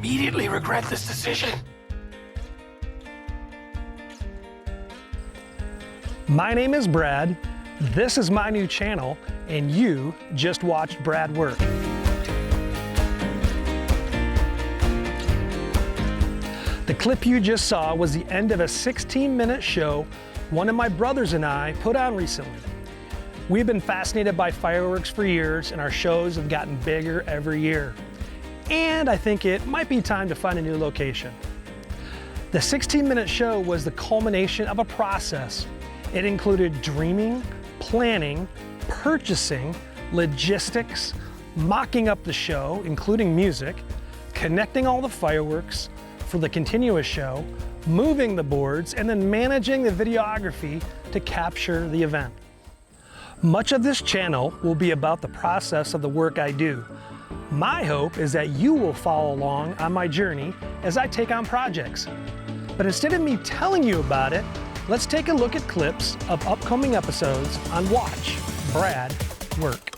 immediately regret this decision. My name is Brad, this is my new channel, and you just watched Brad work. The clip you just saw was the end of a 16-minute show one of my brothers and I put on recently. We've been fascinated by fireworks for years, and our shows have gotten bigger every year. And I think it might be time to find a new location. The 16-minute show was the culmination of a process. It included dreaming, planning, purchasing, logistics, mocking up the show, including music, connecting all the fireworks for the continuous show, moving the boards, and then managing the videography to capture the event. Much of this channel will be about the process of the work I do. My hope is that you will follow along on my journey as I take on projects. But instead of me telling you about it, let's take a look at clips of upcoming episodes on Watch Brad Work.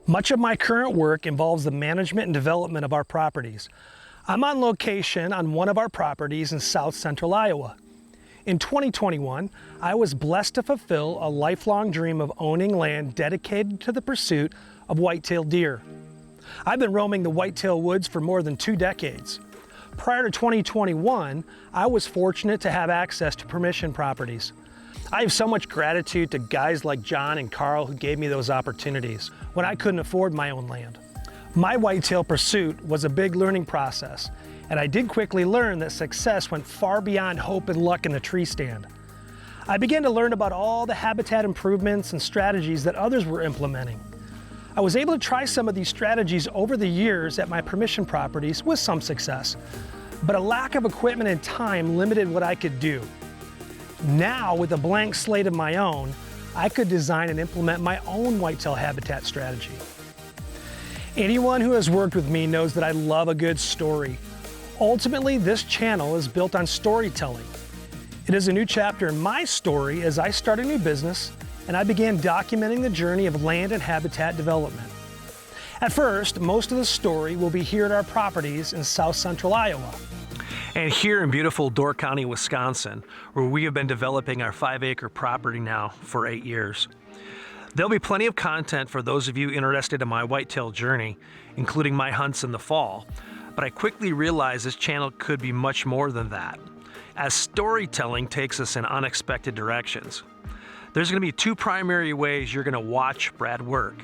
Much of my current work involves the management and development of our properties. I'm on location on one of our properties in south central Iowa. In 2021, I was blessed to fulfill a lifelong dream of owning land dedicated to the pursuit of whitetail deer. I've been roaming the whitetail woods for more than 2 decades. Prior to 2021, I was fortunate to have access to permission properties. I have so much gratitude to guys like John and Carl who gave me those opportunities when I couldn't afford my own land. My whitetail pursuit was a big learning process, and I did quickly learn that success went far beyond hope and luck in the tree stand. I began to learn about all the habitat improvements and strategies that others were implementing. I was able to try some of these strategies over the years at my permission properties with some success, but a lack of equipment and time limited what I could do. Now, with a blank slate of my own, I could design and implement my own whitetail habitat strategy. Anyone who has worked with me knows that I love a good story. Ultimately, this channel is built on storytelling. It is a new chapter in my story as I start a new business and I began documenting the journey of land and habitat development. At first, most of the story will be here at our properties in south central Iowa. And here in beautiful Door County, Wisconsin, where we have been developing our 5-acre property now for 8 years. There'll be plenty of content for those of you interested in my whitetail journey, including my hunts in the fall, but I quickly realized this channel could be much more than that, as storytelling takes us in unexpected directions. There's going to be 2 primary ways you're going to watch Brad work.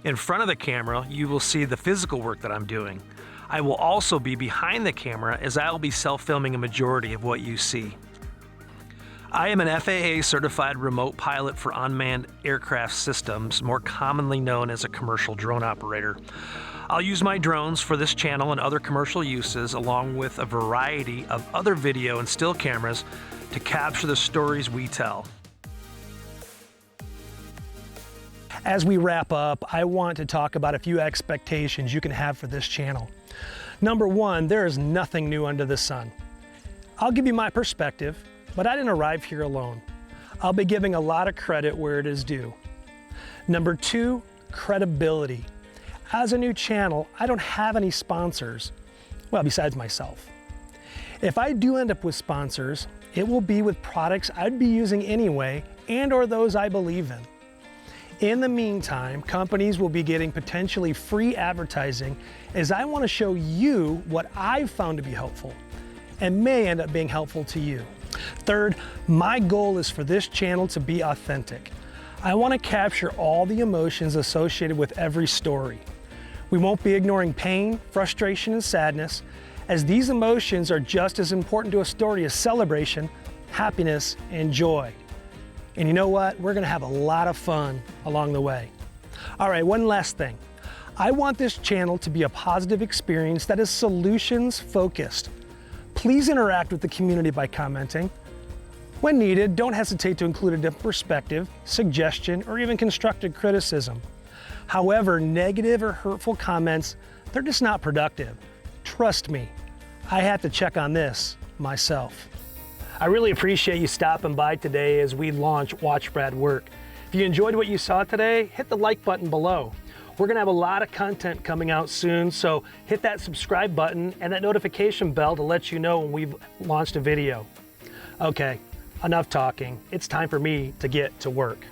In front of the camera, you will see the physical work that I'm doing. I will also be behind the camera as I'll be self-filming a majority of what you see. I am an FAA certified remote pilot for unmanned aircraft systems, more commonly known as a commercial drone operator. I'll use my drones for this channel and other commercial uses, along with a variety of other video and still cameras to capture the stories we tell. As we wrap up, I want to talk about a few expectations you can have for this channel. Number one, there is nothing new under the sun. I'll give you my perspective, but I didn't arrive here alone. I'll be giving a lot of credit where it is due. Number two, credibility. As a new channel, I don't have any sponsors, well, besides myself. If I do end up with sponsors, it will be with products I'd be using anyway and or those I believe in. In the meantime, companies will be getting potentially free advertising as I want to show you what I've found to be helpful and may end up being helpful to you. Third, my goal is for this channel to be authentic. I want to capture all the emotions associated with every story. We won't be ignoring pain, frustration, and sadness, as these emotions are just as important to a story as celebration, happiness, and joy. And you know what? We're gonna have a lot of fun along the way. All right, one last thing. I want this channel to be a positive experience that is solutions focused. Please interact with the community by commenting. When needed, don't hesitate to include a different perspective, suggestion, or even constructive criticism. However, negative or hurtful comments, they're just not productive. Trust me, I had to check on this myself. I really appreciate you stopping by today as we launch WatchBradWork. If you enjoyed what you saw today, hit the like button below. We're gonna have a lot of content coming out soon, so hit that subscribe button and that notification bell to let you know when we've launched a video. Okay, enough talking. It's time for me to get to work.